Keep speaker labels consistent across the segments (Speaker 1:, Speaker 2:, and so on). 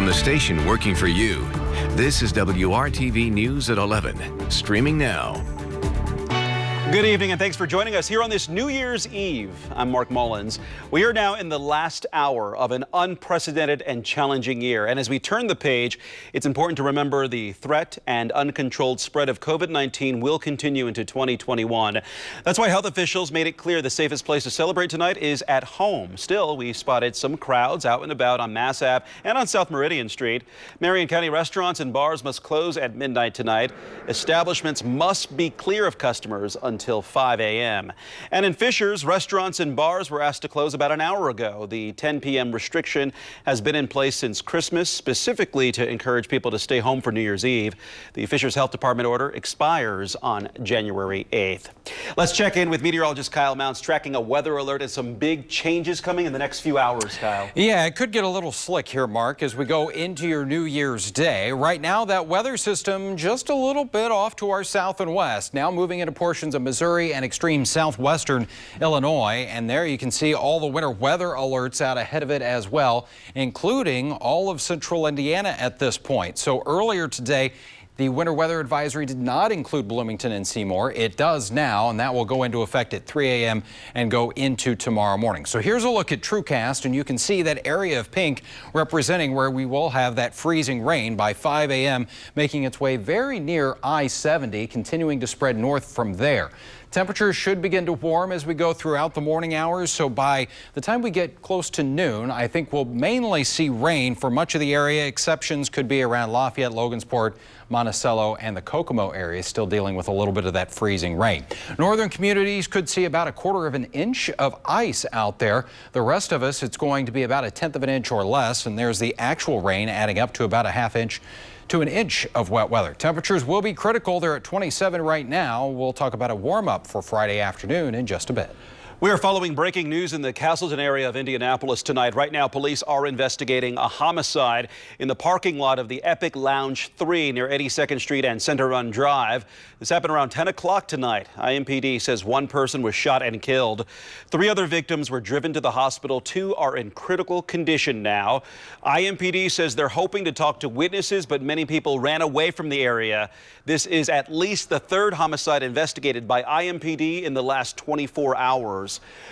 Speaker 1: from the station working for you. This is WRTV News at 11, streaming now.
Speaker 2: Good evening and thanks for joining us here on this New Year's Eve. I'm Mark Mullins. We are now in the last hour of an unprecedented and challenging year. And as we turn the page, it's important to remember the threat and uncontrolled spread of COVID-19 will continue into 2021. That's why health officials made it clear the safest place to celebrate tonight is at home. Still, we spotted some crowds out and about on Mass Ave and on South Meridian Street. Marion County restaurants and bars must close at midnight tonight. Establishments must be clear of customers until 5 a.m. And in Fishers, restaurants and bars were asked to close about an hour ago. The 10 p.m. restriction has been in place since Christmas, specifically to encourage people to stay home for New Year's Eve. The Fishers Health Department order expires on January 8th. Let's check in with meteorologist Kyle Mounts, tracking a weather alert and some big changes coming in the next few hours, Kyle.
Speaker 3: Yeah, it could get a little slick here, Mark, as we go into your New Year's Day. Right now, that weather system just a little bit off to our south and west, now moving into portions of Missouri and extreme southwestern Illinois. And there you can see all the winter weather alerts out ahead of it as well, including all of central Indiana at this point. So earlier today, the winter weather advisory did not include Bloomington and Seymour. It does now, and that will go into effect at 3 a.m. and go into tomorrow morning. So here's a look at TrueCast, and you can see that area of pink representing where we will have that freezing rain by 5 a.m., making its way very near I-70, continuing to spread north from there. Temperatures should begin to warm as we go throughout the morning hours, so by the time we get close to noon, I think we'll mainly see rain for much of the area. Exceptions could be around Lafayette, Logansport, Monticello, and the Kokomo area, still dealing with a little bit of that freezing rain. Northern communities could see about 1/4 of an inch of ice out there. The rest of us, it's going to be about 1/10 of an inch or less, and there's the actual rain adding up to about 1/2 inch to an inch of wet weather. Temperatures will be critical. They're at 27 right now. We'll talk about a warm up for Friday afternoon in just a bit.
Speaker 2: We are following breaking news in the Castleton area of Indianapolis tonight. Right now, police are investigating a homicide in the parking lot of the Epic Lounge 3 near 82nd Street and Center Run Drive. This happened around 10 o'clock tonight. IMPD says one person was shot and killed. 3 other victims were driven to the hospital. 2 are in critical condition now. IMPD says they're hoping to talk to witnesses, but many people ran away from the area. This is at least the 3rd homicide investigated by IMPD in the last 24 hours.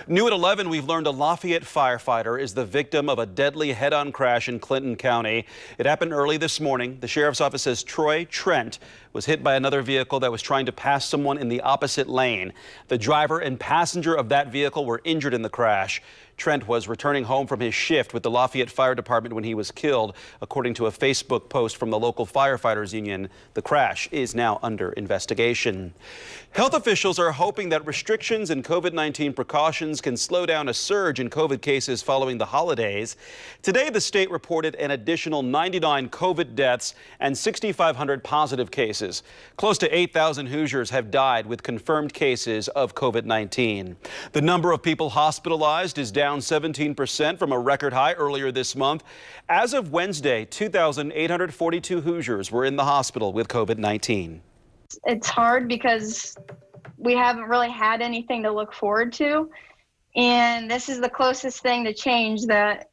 Speaker 2: New at 11, we've learned a Lafayette firefighter is the victim of a deadly head-on crash in Clinton County. It happened early this morning. The sheriff's office says Troy Trent was hit by another vehicle that was trying to pass someone in the opposite lane. The driver and passenger of that vehicle were injured in the crash. Trent was returning home from his shift with the Lafayette Fire Department when he was killed, according to a Facebook post from the local firefighters union. The crash is now under investigation. Health officials are hoping that restrictions and COVID-19 precautions can slow down a surge in COVID cases following the holidays. Today, the state reported an additional 99 COVID deaths and 6,500 positive cases. Close to 8,000 Hoosiers have died with confirmed cases of COVID-19. The number of people hospitalized is down 17% from a record high earlier this month. As of Wednesday, 2,842 Hoosiers were in the hospital with COVID-19.
Speaker 4: It's hard because we haven't really had anything to look forward to. And this is the closest thing to change that,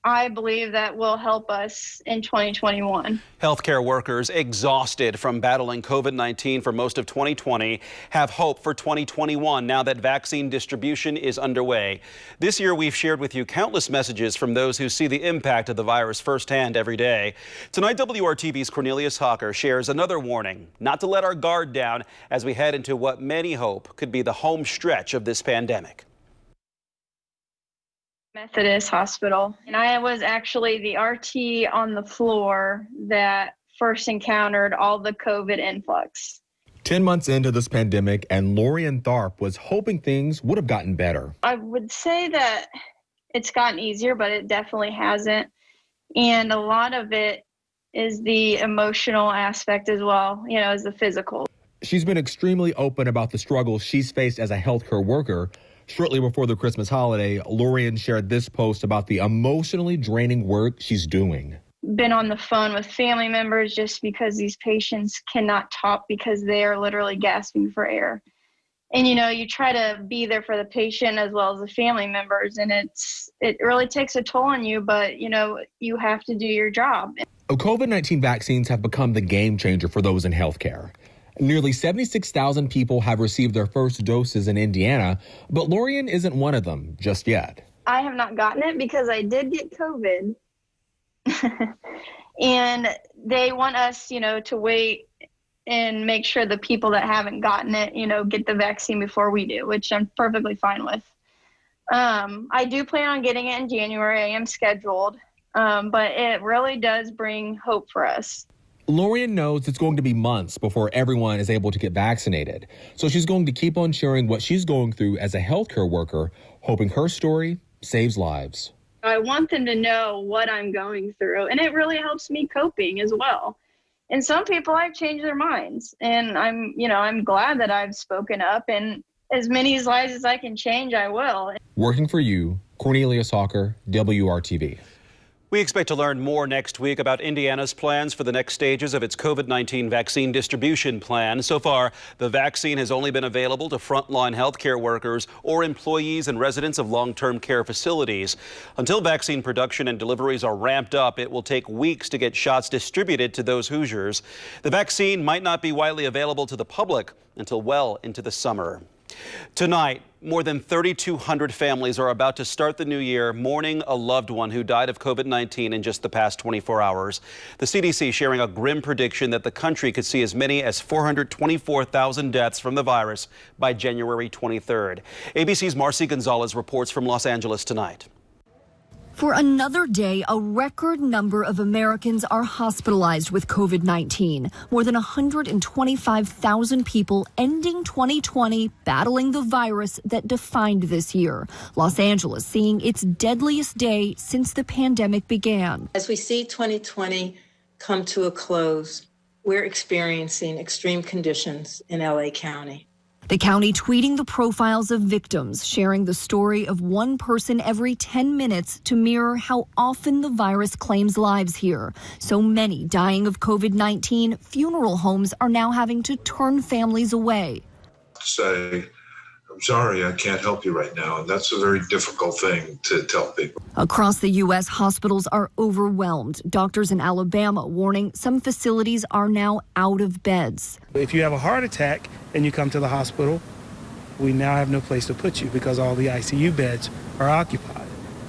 Speaker 4: I believe that will help us in 2021.
Speaker 2: Healthcare workers exhausted from battling COVID-19 for most of 2020 have hope for 2021 now that vaccine distribution is underway. This year, we've shared with you countless messages from those who see the impact of the virus firsthand every day. Tonight, WRTV's Cornelius Hawker shares another warning not to let our guard down as we head into what many hope could be the home stretch of this pandemic.
Speaker 4: Methodist Hospital. And I was actually the RT on the floor that first encountered all the COVID influx.
Speaker 5: 10 months into this pandemic, and Lorian Tharp was hoping things would have gotten better.
Speaker 4: I would say that it's gotten easier, but it definitely hasn't. And a lot of it is the emotional aspect as well, as the physical.
Speaker 5: She's been extremely open about the struggles she's faced as a healthcare worker. Shortly before the Christmas holiday, Lorian shared this post about the emotionally draining work she's doing.
Speaker 4: Been on the phone with family members just because these patients cannot talk because they are literally gasping for air. And, you try to be there for the patient as well as the family members. And it really takes a toll on you, but, you have to do your job.
Speaker 5: COVID-19 vaccines have become the game changer for those in healthcare. Nearly 76,000 people have received their first doses in Indiana, but Lorian isn't one of them just yet.
Speaker 4: I have not gotten it because I did get COVID. And they want us, to wait and make sure the people that haven't gotten it, get the vaccine before we do, which I'm perfectly fine with. I do plan on getting it in January. I am scheduled, but it really does bring hope for us.
Speaker 5: Lorian knows it's going to be months before everyone is able to get vaccinated. So she's going to keep on sharing what she's going through as a healthcare worker, hoping her story saves lives.
Speaker 4: I want them to know what I'm going through, and it really helps me coping as well. And some people, I've changed their minds, and I'm glad that I've spoken up, and as many lives as I can change, I will.
Speaker 5: Working for you, Cornelius Hawker, WRTV.
Speaker 2: We expect to learn more next week about Indiana's plans for the next stages of its COVID-19 vaccine distribution plan. So far, the vaccine has only been available to frontline healthcare workers or employees and residents of long-term care facilities. Until vaccine production and deliveries are ramped up, it will take weeks to get shots distributed to those Hoosiers. The vaccine might not be widely available to the public until well into the summer. Tonight, more than 3,200 families are about to start the new year mourning a loved one who died of COVID-19 in just the past 24 hours. The CDC sharing a grim prediction that the country could see as many as 424,000 deaths from the virus by January 23rd. ABC's Marcy Gonzalez reports from Los Angeles tonight.
Speaker 6: For another day, a record number of Americans are hospitalized with COVID-19. More than 125,000 people ending 2020 battling the virus that defined this year. Los Angeles seeing its deadliest day since the pandemic began.
Speaker 7: As we see 2020 come to a close, we're experiencing extreme conditions in LA County.
Speaker 6: The county tweeting the profiles of victims, sharing the story of one person every 10 minutes to mirror how often the virus claims lives here. So many dying of COVID-19, funeral homes are now having to turn families away.
Speaker 8: Say, I'm sorry, I can't help you right now. And that's a very difficult thing to tell people.
Speaker 6: Across the U.S., hospitals are overwhelmed. Doctors in Alabama warning some facilities are now out of beds.
Speaker 9: If you have a heart attack and you come to the hospital, we now have no place to put you because all the ICU beds are occupied.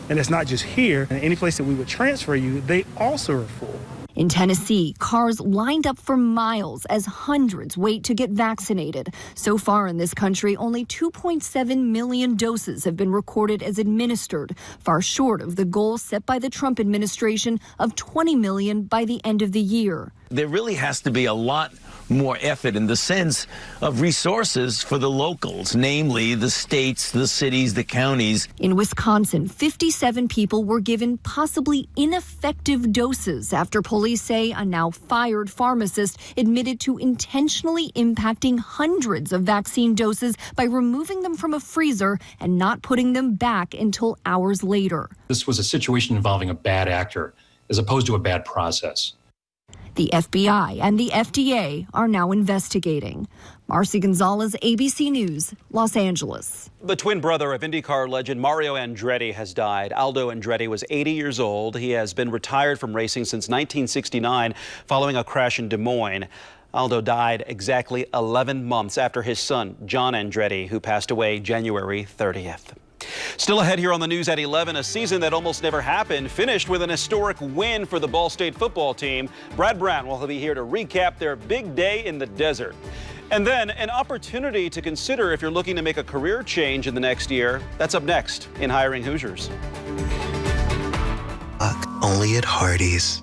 Speaker 9: And it's not just here. Any place that we would transfer you, they also are full.
Speaker 6: In Tennessee, cars lined up for miles as hundreds wait to get vaccinated. So far in this country, only 2.7 million doses have been recorded as administered, far short of the goal set by the Trump administration of 20 million by the end of the year.
Speaker 10: There really has to be a lot more effort in the sense of resources for the locals, namely the states, the cities, the counties.
Speaker 6: In Wisconsin, 57 people were given possibly ineffective doses after police say a now fired pharmacist admitted to intentionally impacting hundreds of vaccine doses by removing them from a freezer and not putting them back until hours later.
Speaker 11: This was a situation involving a bad actor as opposed to a bad process.
Speaker 6: The FBI and the FDA are now investigating. Marcy Gonzalez, ABC News, Los Angeles.
Speaker 2: The twin brother of IndyCar legend Mario Andretti has died. Aldo Andretti was 80 years old. He has been retired from racing since 1969 following a crash in Des Moines. Aldo died exactly 11 months after his son, John Andretti, who passed away January 30th. Still ahead here on the news at 11, a season that almost never happened, finished with an historic win for the Ball State football team. Brad Brown will be here to recap their big day in the desert. And then an opportunity to consider if you're looking to make a career change in the next year. That's up next in Hiring Hoosiers.
Speaker 12: Only at Hardee's.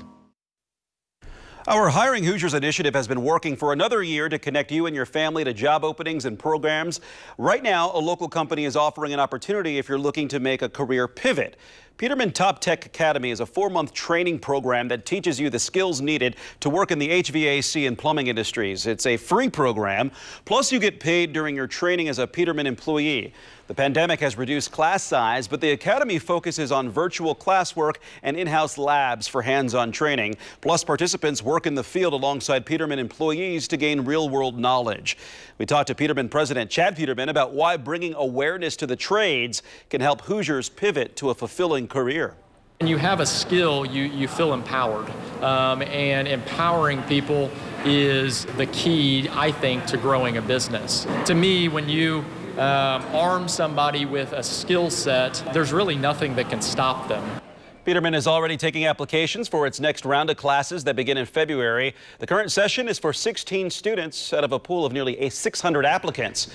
Speaker 2: Our Hiring Hoosiers initiative has been working for another year to connect you and your family to job openings and programs. Right now, a local company is offering an opportunity if you're looking to make a career pivot. Peterman Top Tech Academy is a 4-month training program that teaches you the skills needed to work in the HVAC and plumbing industries. It's a free program, plus you get paid during your training as a Peterman employee. The pandemic has reduced class size, but the academy focuses on virtual classwork and in-house labs for hands-on training. Plus, participants work in the field alongside Peterman employees to gain real-world knowledge. We talked to Peterman President Chad Peterman about why bringing awareness to the trades can help Hoosiers pivot to a fulfilling career.
Speaker 13: When you have a skill, you feel empowered, and empowering people is the key, I think, to growing a business. To me, when you arm somebody with a skill set, there's really nothing that can stop them.
Speaker 2: Peterman is already taking applications for its next round of classes that begin in February. The current session is for 16 students out of a pool of nearly 600 applicants.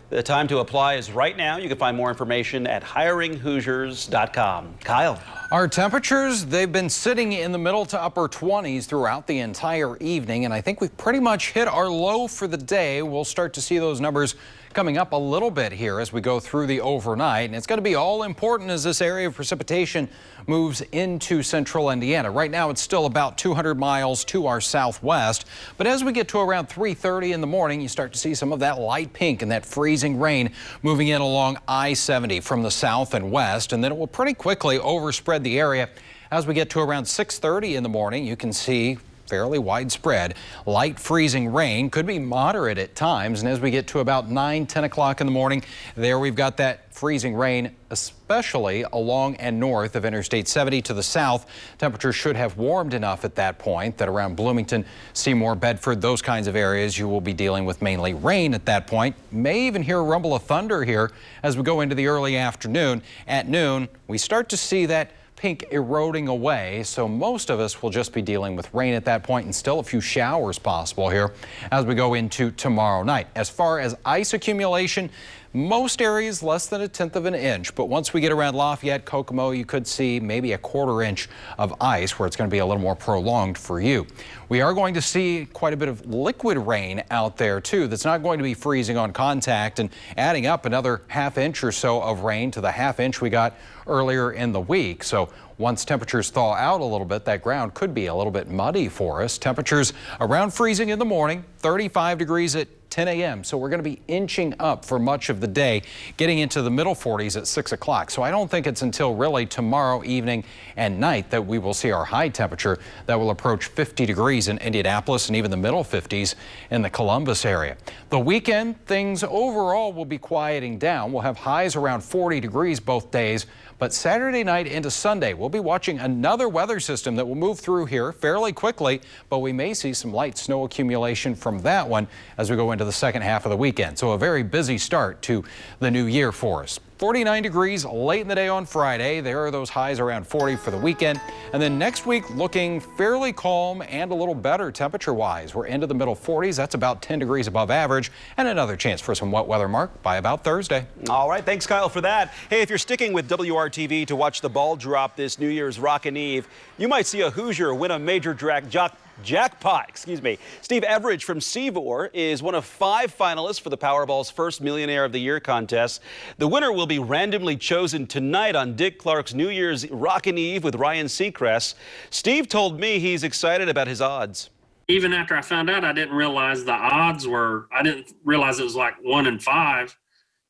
Speaker 2: The time to apply is right now. You can find more information at hiringhoosiers.com. Kyle.
Speaker 3: Our temperatures, they've been sitting in the middle to upper 20s throughout the entire evening, and I think we've pretty much hit our low for the day. We'll start to see those numbers coming up a little bit here as we go through the overnight, and it's going to be all important as this area of precipitation moves into central Indiana. Right now it's still about 200 miles to our southwest, but as we get to around 3:30 in the morning, you start to see some of that light pink and that freezing rain moving in along I-70 from the south and west, and then it will pretty quickly overspread the area. As we get to around 6:30 in the morning, you can see fairly widespread light freezing rain, could be moderate at times, and as we get to about 9-10 o'clock in the morning, there we've got that freezing rain, especially along and north of Interstate 70 to the south. Temperatures should have warmed enough at that point that around Bloomington, Seymour, Bedford, those kinds of areas, you will be dealing with mainly rain at that point. May even hear a rumble of thunder here as we go into the early afternoon. At noon, we start to see that pink eroding away, so most of us will just be dealing with rain at that point, and still a few showers possible here as we go into tomorrow night. As far as ice accumulation, most areas less than 1/10 of an inch, but once we get around Lafayette, Kokomo, you could see maybe a 1/4 inch of ice where it's going to be a little more prolonged for you. We are going to see quite a bit of liquid rain out there too. That's not going to be freezing on contact and adding up another 1/2 inch or so of rain to the 1/2 inch we got earlier in the week. So once temperatures thaw out a little bit, that ground could be a little bit muddy for us. Temperatures around freezing in the morning, 35 degrees at 10 a.m. So we're going to be inching up for much of the day, getting into the middle 40s at 6 o'clock. So I don't think it's until really tomorrow evening and night that we will see our high temperature that will approach 50 degrees in Indianapolis and even the middle 50s in the Columbus area. The weekend, things overall will be quieting down. We'll have highs around 40 degrees both days, but Saturday night into Sunday, we'll be watching another weather system that will move through here fairly quickly, but we may see some light snow accumulation from that one as we go into the second half of the weekend. So a very busy start to the new year for us. 49 degrees late in the day on Friday. There are those highs around 40 for the weekend. And then next week looking fairly calm and a little better temperature-wise. We're into the middle 40s. That's about 10 degrees above average. And another chance for some wet weather, Mark, by about Thursday.
Speaker 2: All right. Thanks, Kyle, for that. Hey, if you're sticking with WRTV to watch the ball drop this New Year's Rockin' Eve, you might see a Hoosier win a major jackpot. Steve Everidge from Seavor is one of 5 finalists for the Powerball's first Millionaire of the Year contest. The winner will be randomly chosen tonight on Dick Clark's New Year's Rockin' Eve with Ryan Seacrest. Steve told me he's excited about his odds.
Speaker 14: Even after I found out, I didn't realize the odds were, I didn't realize it was like 1 in 5.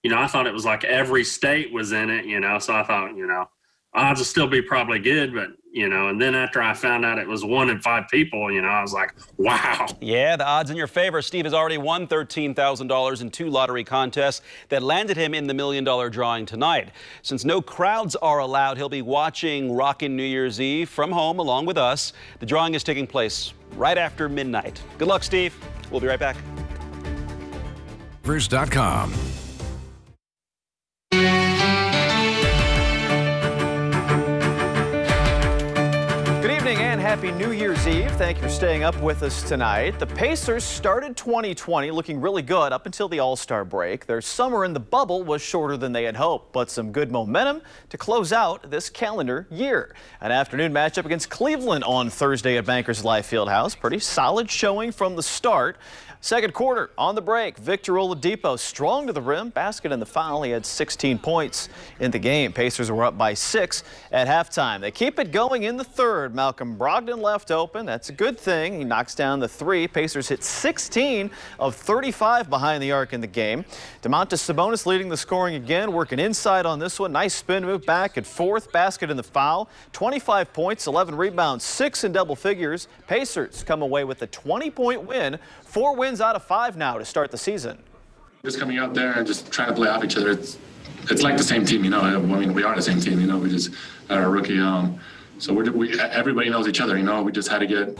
Speaker 14: You know, I thought it was like every state was in it, you know, so I thought, you know, odds will still be probably good, but, you know, and then after I found out it was 1 in 5 people, you know, I was like, wow.
Speaker 2: Yeah, the odds in your favor. Steve has already won $13,000 in 2 lottery contests that landed him in the $1 million drawing tonight. Since no crowds are allowed, he'll be watching Rockin' New Year's Eve from home along with us. The drawing is taking place right after midnight. Good luck, Steve. We'll be right back.
Speaker 1: First.com.
Speaker 15: evening and happy New Year's Eve. Thank you for staying up with us tonight. The Pacers started 2020 looking really good up until the All-Star break. Their summer in the bubble was shorter than they had hoped, but some good momentum to close out this calendar year. An afternoon matchup against Cleveland on Thursday at Bankers Life Fieldhouse. Pretty solid showing from the start. Second quarter on the break, Victor Oladipo strong to the rim, basket in the foul. He had 16 points in the game. Pacers were up by 6 at halftime. They keep it going in the third. Malcolm Brogdon left open. That's a good thing. He knocks down the 3. Pacers hit 16 of 35 behind the arc in the game. Domantas Sabonis leading the scoring again, working inside on this one. Nice spin move back at fourth, basket in the foul. 25 points, 11 rebounds, 6 in double figures. Pacers come away with a 20-point win. 4 wins out of 5 now to start the season.
Speaker 16: Just coming out there and just trying to play off each other. It's like the same team, you know. I mean, we are the same team, you know. We just had our rookie. So everybody knows each other, you know. We just had to get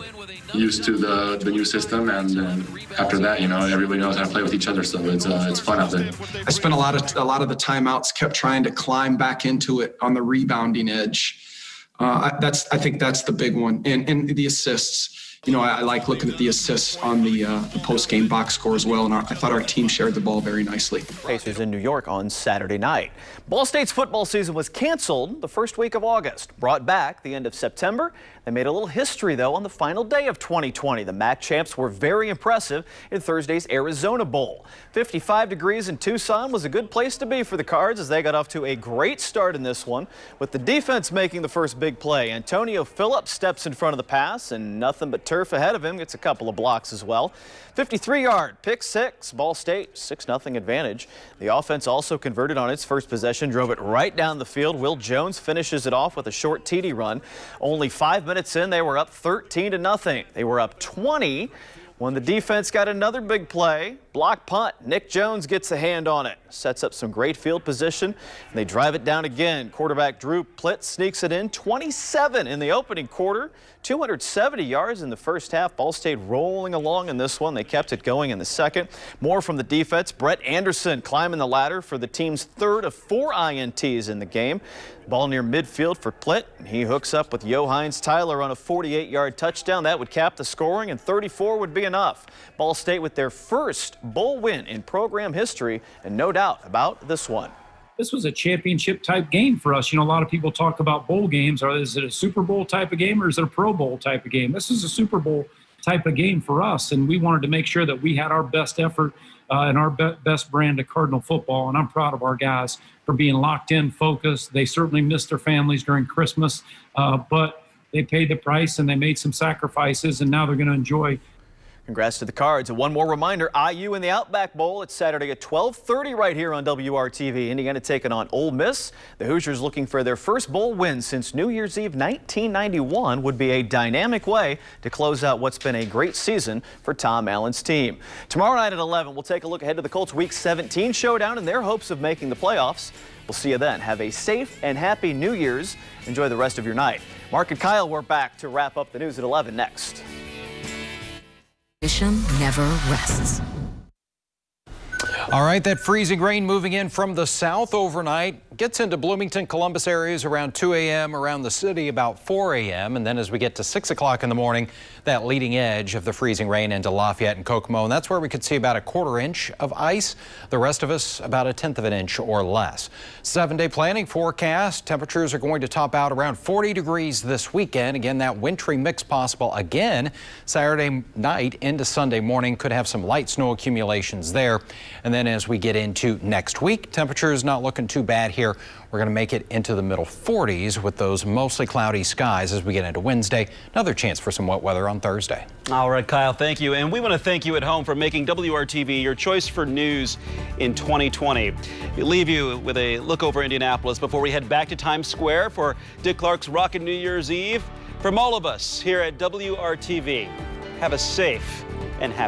Speaker 16: used to the new system, and after that, you know, everybody knows how to play with each other. So it's fun out there.
Speaker 17: I spent a lot of the timeouts kept trying to climb back into it on the rebounding edge. I think that's the big one, and the assists. You know, I like looking at the assists on the post-game box score as well, and I thought our team shared the ball very nicely.
Speaker 15: Pacers in New York on Saturday night. Ball State's football season was canceled the first week of August, brought back the end of September. They made a little history, though, on the final day of 2020. The MAC champs were very impressive in Thursday's Arizona Bowl. 55 degrees in Tucson was a good place to be for the Cards as they got off to a great start in this one, with the defense making the first big play. Antonio Phillips steps in front of the pass, and nothing but turf ahead of him, gets a couple of blocks as well. 53-yard pick six, Ball State 6-0 advantage. The offense also converted on its first possession, drove it right down the field. Will Jones finishes it off with a short TD run. Only 5 minutes in, they were up 13-0. They were up 20 when the defense got another big play. Block punt. Nick Jones gets a hand on it. Sets up some great field position. And they drive it down again. Quarterback Drew Plitt sneaks it in. 27 in the opening quarter. 270 yards in the first half. Ball State rolling along in this one. They kept it going in the second. More from the defense. Brett Anderson climbing the ladder for the team's third of 4 INTs in the game. Ball near midfield for Plitt. He hooks up with Yohines Tyler on a 48-yard touchdown. That would cap the scoring, and 34 would be enough. Ball State with their first bowl win in program history, and no doubt about this one.
Speaker 18: This was a championship type game for us. You know, a lot of people talk about bowl games. Or is it a Super Bowl type of game or is it a Pro Bowl type of game? This is a Super Bowl type of game for us, and we wanted to make sure that we had our best effort and our best brand of Cardinal football, and I'm proud of our guys for being locked in, focused. They certainly missed their families during Christmas, but they paid the price and they made some sacrifices, and now they're going to enjoy.
Speaker 15: Congrats to the Cards. And one more reminder, IU in the Outback Bowl. It's Saturday at 12:30 right here on WRTV. Indiana taking on Ole Miss. The Hoosiers looking for their first bowl win since New Year's Eve 1991 would be a dynamic way to close out what's been a great season for Tom Allen's team. Tomorrow night at 11, we'll take a look ahead to the Colts Week 17 showdown and their hopes of making the playoffs. We'll see you then. Have a safe and happy New Year's. Enjoy the rest of your night. Mark and Kyle, we're back to wrap up the news at 11 next.
Speaker 19: Never rests.
Speaker 3: All right, that freezing rain moving in from the south overnight gets into Bloomington, Columbus areas around 2 a.m., around the city about 4 a.m., and then as we get to 6 o'clock in the morning, that leading edge of the freezing rain into Lafayette and Kokomo, and that's where we could see about a 1/4 inch of ice. The rest of us about 1/10 of an inch or less. 7-day planning forecast. Temperatures are going to top out around 40 degrees this weekend. Again, that wintry mix possible again Saturday night into Sunday morning. Could have some light snow accumulations there. And then as we get into next week, temperatures not looking too bad here. We're going to make it into the middle 40s with those mostly cloudy skies as we get into Wednesday. Another chance for some wet weather on Thursday.
Speaker 2: All right, Kyle, thank you. And we want to thank you at home for making WRTV your choice for news in 2020. We leave you with a look over Indianapolis before we head back to Times Square for Dick Clark's Rockin' New Year's Eve. From all of us here at WRTV, have a safe and happy